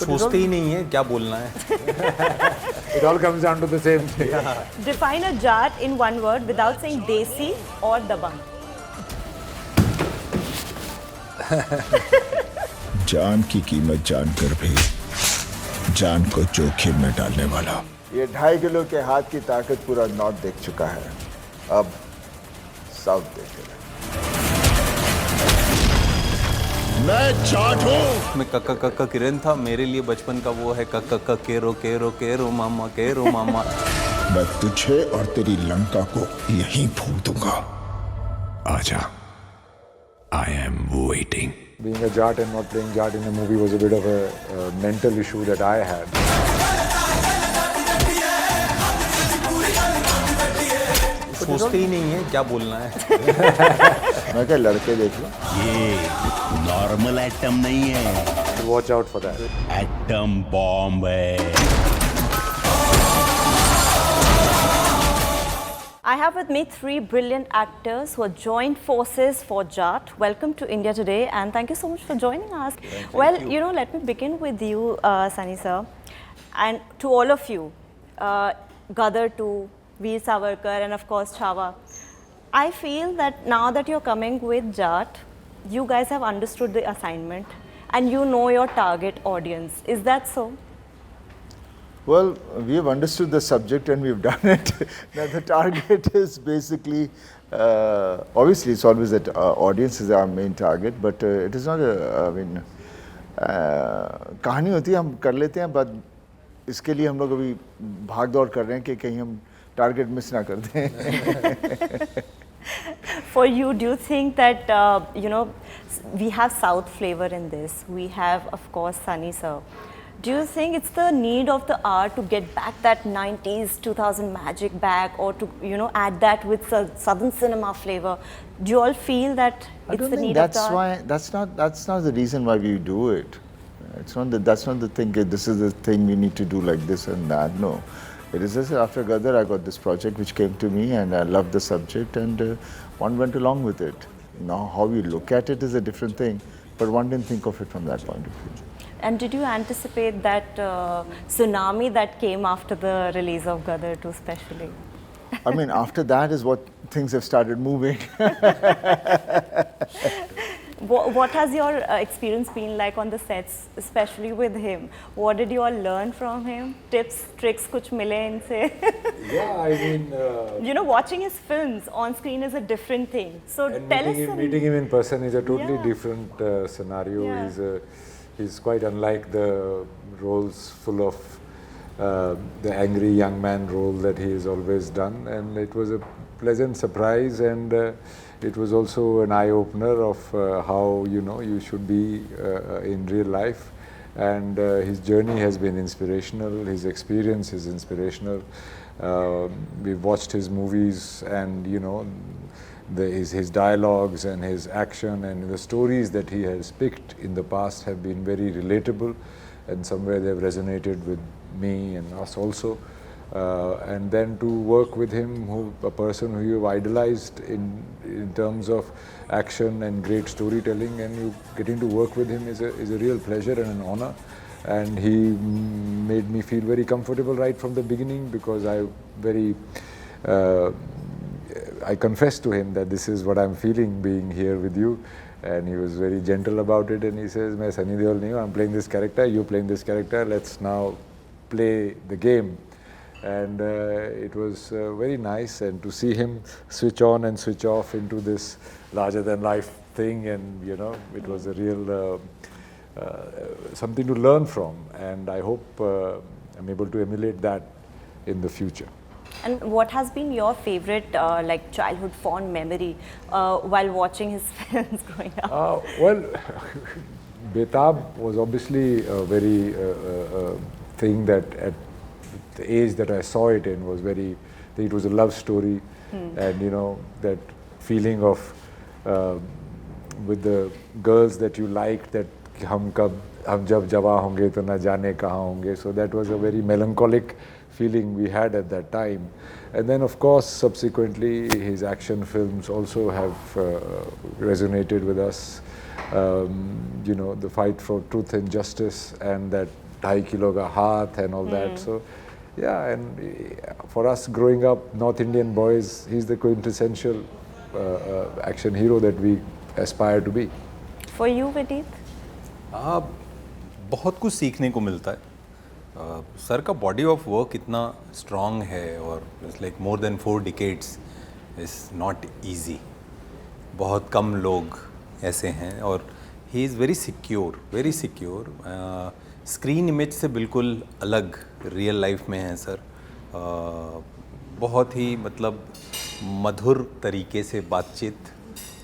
सोचते ही नहीं है क्या बोलना है. It all comes down to the same thing. Define a Jat in one word without saying desi or dabang. जान की कीमत जानकर भी जान को जोखिम में डालने वाला. ये 2.5 किलो के हाथ की ताकत पूरा नॉर्थ देख चुका है, अब साउथ देखेगा. मैं जाट हूँ. मैं कक्का किरण था, मेरे लिए बचपन का वो है कक्का केरो केरो केरो मामा केरो मामा. मैं तुझे और तेरी लंका को यहीं फूंक दूंगा. आजा. I am waiting. Being a Jat and not playing Jat in a movie was a bit of a mental issue that I had. सोचते ही नहीं है क्या बोलना है. मैं क्या लड़के देख लो. ये नॉर्मल एटम नहीं है, Watch out for that. Atom bomb है. I have with me 3 brilliant actors who have joined forces for Jat. Welcome to India today, and thank you so much for joining us. Well, you know, let me begin with you, Sunny sir, and to all of you, Gadar 2, Veer Savarkar, and of course Chhawa. I feel that now that you're coming with Jat, you guys have understood the assignment, and you know your target audience. Is that so? Well, we have understood the subject and we've done it. Now the target is basically, obviously it's always that audience is our main target, but it is not a, I mean, कहानी होती है हम कर लेते हैं, but इसके लिए हम लोग अभी भाग दौड़ कर रहे हैं कि कहीं हम टारगेट मिस ना कर दें. For you, do you think that, you know, we have South flavor in this. We have, of course, Sunny sir. Do you think it's the need of the hour to get back that 90s, 2000 magic back, or to, you know, add that with Southern cinema flavor? Do you all feel that it's the need of the hour? That's not the reason why we do it. It's not that. That's not the thing. This is the thing we need to do like this and that. No, it is just after Gadar I got this project which came to me and I loved the subject and one went along with it. Now how we look at it is a different thing, but one didn't think of it from that point of view. And did you anticipate that tsunami that came after the release of Gadar 2 especially? I mean, after that is what things have started moving. What has your experience been like on the sets, especially with him? What did you all learn from him? Tips, tricks, kuch mile inse? Yeah, I mean. You know, watching his films on screen is a different thing. So And tell us some. meeting him in person is a totally Yeah. different scenario. Yeah. He's quite unlike the roles full of the angry young man role that he has always done, and it was a pleasant surprise, and it was also an eye-opener of how you should be in real life. And his journey has been inspirational. His experience is inspirational. We've watched his movies, and his dialogues and his action and the stories that he has picked in the past have been very relatable, and somewhere they've resonated with me and us also. And then to work with him, a person who you've idolized in terms of action and great storytelling, and you getting to work with him is a real pleasure and an honor. And he made me feel very comfortable right from the beginning, because I confessed to him that this is what I'm feeling being here with you, and he was very gentle about it, and he says, "मैं Sunny Deol नहीं हूँ, I'm playing this character, you're playing this character, let's now play the game." And it was very nice, and to see him switch on and switch off into this larger than life thing, and it was a real something to learn from, and I hope I'm able to emulate that in the future. And what has been your favorite, like childhood fond memory while watching his films growing up? Well, Betab was obviously a very thing that at the age that I saw it in was it was a love story, and that feeling of with the girls that you liked, that हम जब जवा होंगे तो न जाने कहाँ होंगे. So that was a very melancholic feeling we had at that time. And then of course subsequently his action films also have resonated with us. The fight for truth and justice, and that 2.5 kilo ka haath and all that. So yeah, and for us growing up North Indian boys, he's the quintessential action hero that we aspire to be. For you, Vineet? बहुत कुछ सीखने को मिलता है. Sir का body of work इतना strong है और it's like more than 4 decades is not easy. बहुत कम लोग ऐसे हैं और he is very secure. Screen image से बिल्कुल अलग रियल लाइफ में है सर. बहुत ही मतलब मधुर तरीके से बातचीत.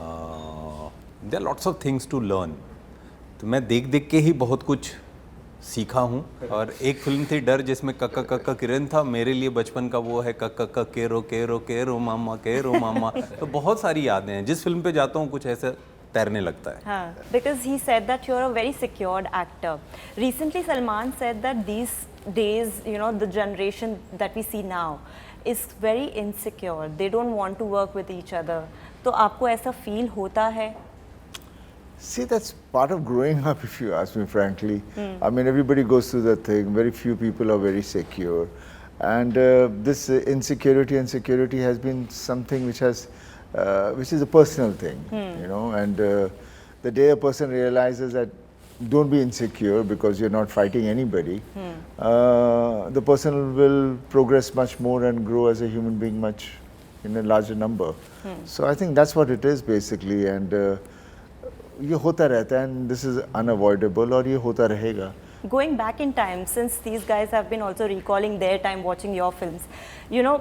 There are lots of things to learn. तो मैं देख देख के ही बहुत कुछ सीखा हूँ. और एक फिल्म थी डर जिसमें कक्का कक्का किरण था. मेरे लिए बचपन का वो है कक्का कक्का के रो मामा. तो बहुत सारी यादें हैं. जिस फिल्म पे जाता हूँ कुछ ऐसा तैरने लगता है. हाँ, because he said that you're a very secured actor. Recently, Salman said that these days, you know, the generation that we see now is very insecure. They don't want to work with each other. तो आपको ऐसा feel होता है? See, that's part of growing up, if you ask me frankly. I mean, everybody goes through that thing. Very few people are very secure. And this insecurity and security has been something which is a personal thing, you know. And the day a person realizes that don't be insecure because you're not fighting anybody, the person will progress much more and grow as a human being much in a larger number. So I think that's what it is basically. And ये होता रहता है and this is unavoidable और ये होता रहेगा. Going back in time, since these guys have been also recalling their time watching your films, you know,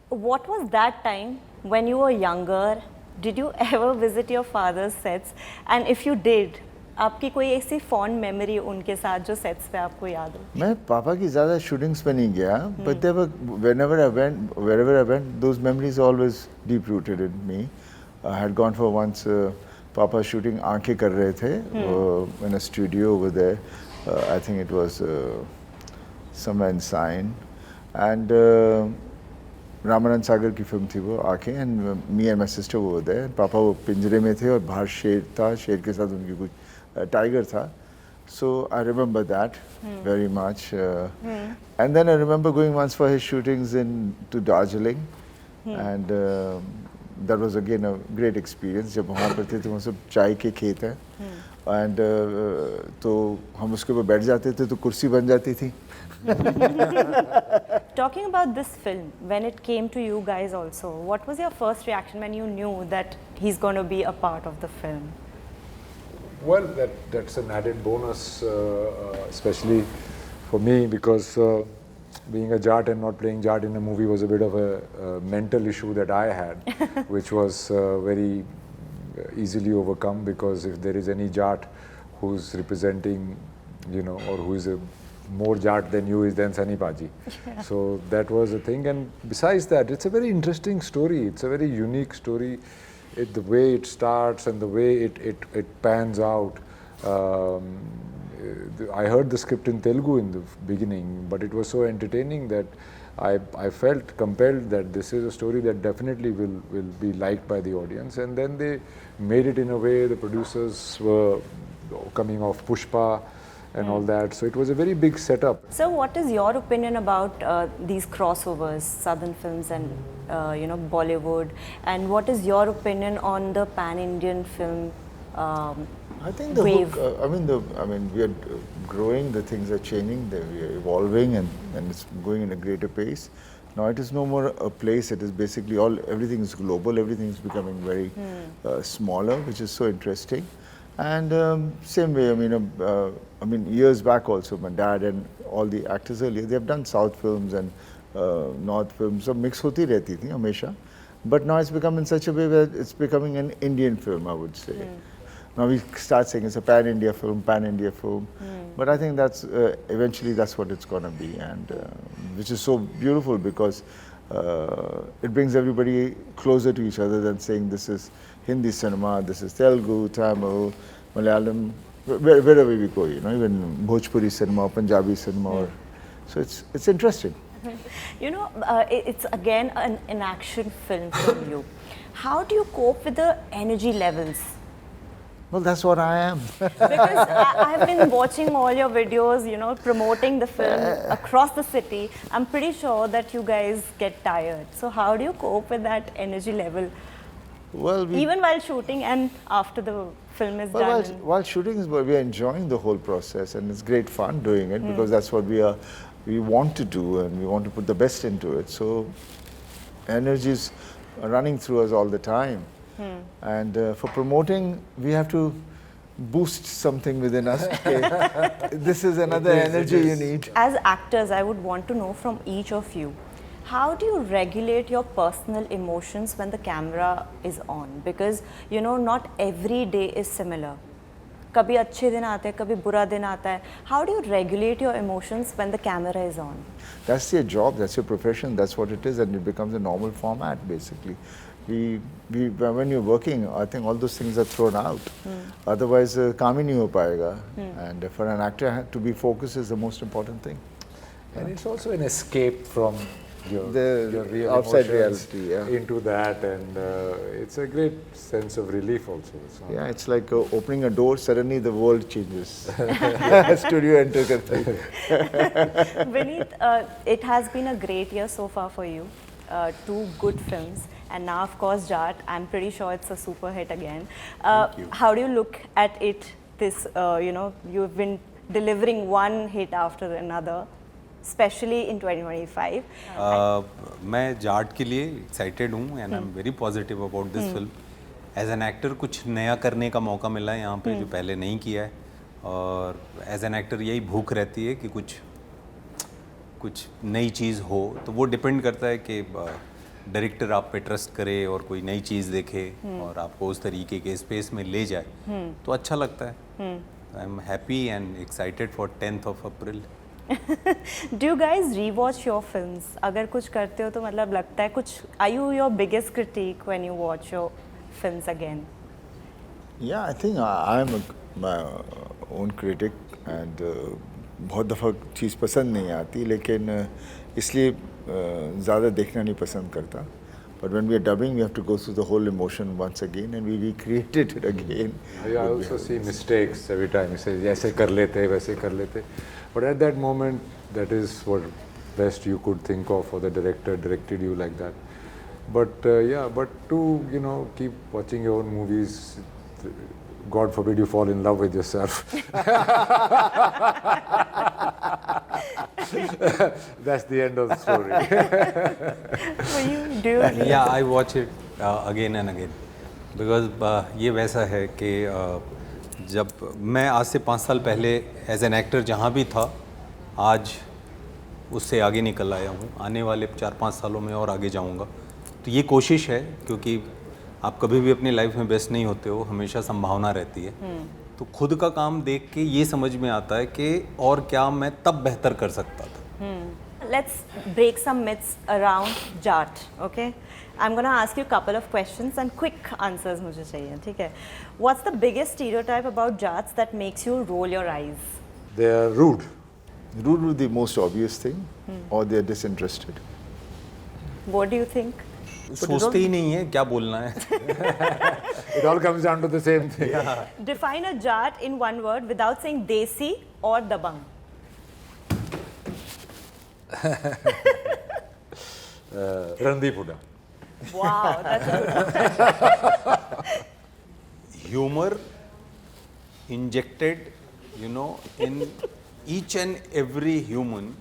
what was that time when you were younger? Did you ever visit your father's sets? And if you did, आपकी कोई ऐसी fond memory उनके साथ जो sets पे आपको याद हो? मैं पापा की ज़्यादा shootings पे नहीं गया, but there were, wherever I went, those memories are always deep rooted in me. I had gone for once. पापा शूटिंग आंखें कर रहे थे in a studio over there. I think it was somewhere in Sign. And Ramanand Sagar की film थी वो आंखें. And me and my sister were there. पापा वो पिंजरे में थे और बाहर शेर था. शेर के साथ उनकी कुछ टाइगर था. So I remember that very much. And then I remember going once for his shootings to Darjeeling. And that was again a great experience. जब वहाँ पर थे तो वहाँ सब चाय के खेत हैं. And तो हम उसके ऊपर बैठ जाते थे तो कुर्सी बन जाती थी. Talking about this film, when it came to you guys also, what was your first reaction when you knew that he's going to be a part of the film? Well, that's an added bonus, especially for me, because being a Jat and not playing Jat in a movie was a bit of a mental issue that I had, which was very easily overcome, because if there is any Jat who's representing, you know, or who is a more Jat than you is then Sunny Paji. Yeah. So that was a thing. And besides that, it's a very interesting story. It's a very unique story. The way it starts and the way it pans out. I heard the script in Telugu in the beginning, but it was so entertaining that I felt compelled that this is a story that definitely will be liked by the audience. And then they made it in a way, the producers were coming off Pushpa and all that. So it was a very big setup. So what is your opinion about these crossovers, Southern films and you know, Bollywood? And what is your opinion on the pan-Indian film I think the wave? hook, I mean, we are growing, the things are changing, we are evolving, and it's going in a greater pace. Now it is no more a place, it is basically everything is global, everything is becoming very smaller, which is so interesting. And same way, I mean, years back also, my dad and all the actors earlier, they have done South films and North films, so mix hoti rehti thi hamesha. But now it's become in such a way where it's becoming an Indian film, I would say. Now we start saying it's a pan-India film, but I think that's eventually that's what it's going to be, and which is so beautiful, because it brings everybody closer to each other than saying this is Hindi cinema, this is Telugu, Tamil, Malayalam, wherever we go, you know, even Bhojpuri cinema, Punjabi cinema, or, so it's interesting. You know, it's again an action film from you. How do you cope with the energy levels? Well, that's what I am. Because I've been watching all your videos, you know, promoting the film across the city. I'm pretty sure that you guys get tired. So how do you cope with that energy level? Well, Even while shooting and after the film is Well, done? while shooting is we are enjoying the whole process, and it's great fun doing it because that's what we want to do, and we want to put the best into it. So energy is running through us all the time, and for promoting we have to boost something within us. Okay, this is another energy you need. As actors, I would want to know from each of you, how do you regulate your personal emotions when the camera is on? Because, you know, not every day is similar. कभी अच्छे दिन आते हैं, कभी बुरा दिन आता है. How do you regulate your emotions when the camera is on? That's your job, that's your profession, that's what it is, and it becomes a normal format basically. When you're working, I think all those things are thrown out. Otherwise, काम ही नहीं हो पाएगा. And for an actor, to be focused is the most important thing. And it's also an escape from your real outside emotions reality, yeah. into that, and it's a great sense of relief also. So Yeah, it's like opening a door, suddenly the world changes. Studio enter करते हैं. Vineet, it has been a great year so far for you. 2 good films, and now of course Jaat. I'm pretty sure it's a super hit again. How do you look at it? You know, you've been delivering one hit after another, especially in 2025. मैं जाट के लिए excited हूँ and I am very positive about this film. As an actor कुछ नया करने का मौका मिला है यहाँ पे जो पहले नहीं किया है, और एज एन एक्टर यही भूख रहती है कि कुछ नई चीज़ हो. तो वो डिपेंड करता है कि डायरेक्टर आप पे ट्रस्ट करे और कोई नई चीज़ देखे और आपको उस तरीके के स्पेस में ले जाए, तो अच्छा लगता है. I am happy and excited for 10th of April. Do you guys rewatch your films? अगर कुछ करते हो तो मतलब लगता है कुछ. Are you your biggest critique when you watch your films again? Yeah, I think I'm my own critic, and बहुत दफ़ा चीज़ पसंद नहीं आती, लेकिन इसलिए ज़्यादा देखना नहीं पसंद करता. But when we are dubbing, we have to go through the whole emotion once again, and we recreated it again. I also see mistakes every time. You say, ऐसे कर लेते, वैसे कर लेते. But at that moment, that is what best you could think of, or the director directed you like that. But but to, you know, keep watching your own movies, God forbid you fall in love with yourself. That's the end of the story. For you, do you? Yeah, I watch it again and again because ये वैसा है कि जब मैं आज से 5 साल पहले एज एन एक्टर जहाँ भी था, आज उससे आगे निकल आया हूँ. आने वाले 4-5 सालों में और आगे जाऊँगा. तो ये कोशिश है, क्योंकि आप कभी भी अपनी लाइफ में बेस्ट नहीं होते हो, हमेशा संभावना रहती है. तो खुद का काम देख के ये समझ में आता है कि और क्या मैं तब बेहतर कर सकता था. Let's break some myths around Jaat, okay? I'm gonna ask you a couple of questions and quick answers मुझे चाहिए, ठीक है? What's the biggest stereotype about Jaats that makes you roll your eyes? They are rude. Rude would be the most obvious thing, or they are disinterested. What do you think? सोचते ही नहीं है क्या बोलना है. It all comes down to the same thing. Define a Jaat in one word without saying desi or dabang. Randeep Huda. Wow, that's a good one. Humor injected, you know, in each and every human.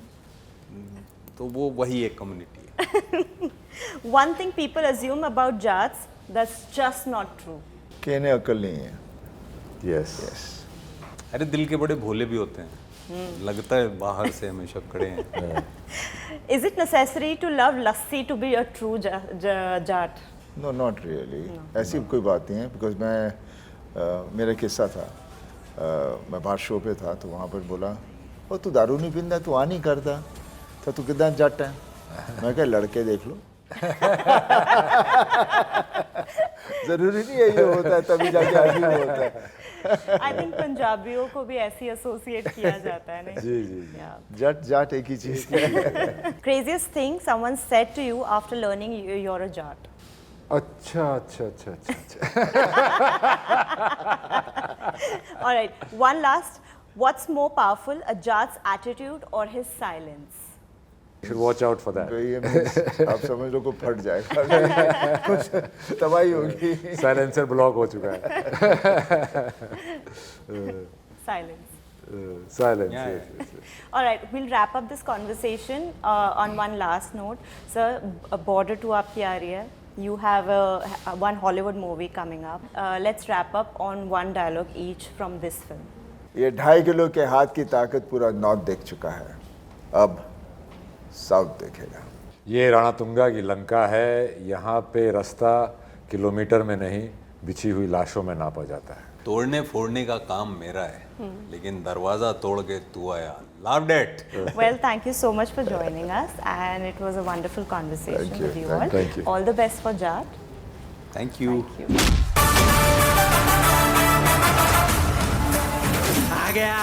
तो वो वही एक community है. One thing people assume about Jaats that's just not true. कि इन्हें अकल नहीं है. Yes. अरे दिल के बड़े भोले भी होते हैं. लगता है बाहर से हमेशा खड़े हैं. Is it necessary to love lassi to be a true Jaat? No, not really. ऐसी कोई बात नहीं है, because मैं मेरा किस्सा था. मैं बाहर शो पे था, तो वहाँ पर बोला, ओ तू दारू नहीं पीता, तू आ नहीं करता, तो तू कितना जट है. मैं कहा लड़के देख लो. जरूरी नहीं है ये होता है तभी जाके आदमी होता है. I think पंजाबियों को भी ऐसी एसोसिएट किया जाता है, नहीं? जी. Yeah. जट जाट एक ही चीज है. Craziest thing someone said to you after learning you're a Jaat? अच्छा अच्छा अच्छा अच्छा अच्छा All right, one last. What's more powerful, a Jat's attitude or his silence? You should watch out for that. ये means आप समझ लो को फट जाएगा तबाही होगी साइलेंसर ब्लॉक हो चुका है. Silence. Silence. Yeah, Yes, yes, yes. All right, we'll wrap up this conversation on one last note. Sir, Border 2 आपकी आ रही है. You have one Hollywood movie coming up. Let's wrap up on one dialogue each from this film. ये 2.5 kilo के हाथ की ताकत पूरा north देख चुका है, अब साउथ देखेगा. ये रणतुंगा की लंका है. यहाँ पे रास्ता किलोमीटर में नहीं, बिछी हुई लाशों में नापा जाता है. तोड़ने फोड़ने का काम मेरा है, लेकिन दरवाजा तोड़ के तू आया. Loved it. Well, thank you so much for joining us, and it was a wonderful conversation Thank you. with you all. Thank you. All the best for Jat. Thank you. Thank you. आ गया.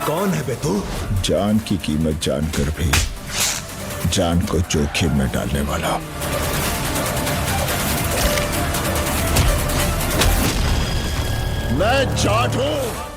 कौन है बे तू? जान की कीमत जानकर भी जान को जोखिम में डालने वाला. मैं जाट हूं.